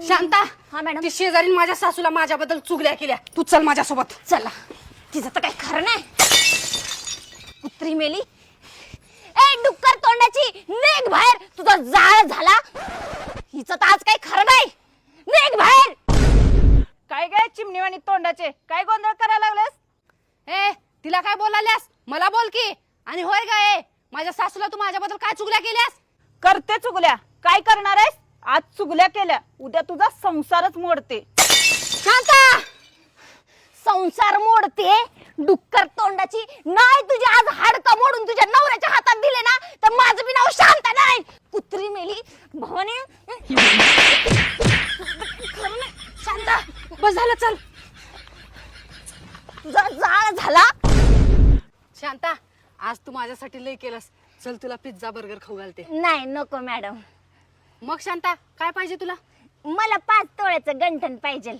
शांता हा मॅडम. ती शेजारी माझ्या सासूला माझ्याबद्दल चुगल्या केल्या. तू चल माझ्यासोबत. चला तिचं तर काही खरं नाही. कुत्री मेली. ए डुक्कर तोंडाची निघ बाहेर. तुझा जाळ झाला. हिचं तर आज काही खरं नाही. निघ बाहेर. काय काय चिमणीवाणी तोंडाचे काय गोंधळ करायला लागलेस? ए तिला काय बोलाल्यास? मला बोल की. आणि होय ग माझ्या सासूला तू माझ्याबद्दल काय चुगल्या केल्यास? करते चुगल्या. काय करणार आहेस? आज चुगल्या केल्या उद्या तुझा संसारच मोडते. शांता संसार मोडते डुक्कर तोंडाची. नाही तुझे आज हाडका मोडून तुझ्या नवऱ्याच्या हातात दिले ना तर माझं बी नाव शांता नाही. कुत्री मेली भवानी. खरं नाही. शांता बस झालं चल. तुझा जाळ झाला. शांता आज तू माझ्यासाठी लय केलंस. चल तुला पिझ्झा बर्गर खाऊ घालते. नाही नको मॅडम. मग शांता काय पाहिजे तुला? मला 5 तोळ्याचं गंठण पाहिजे.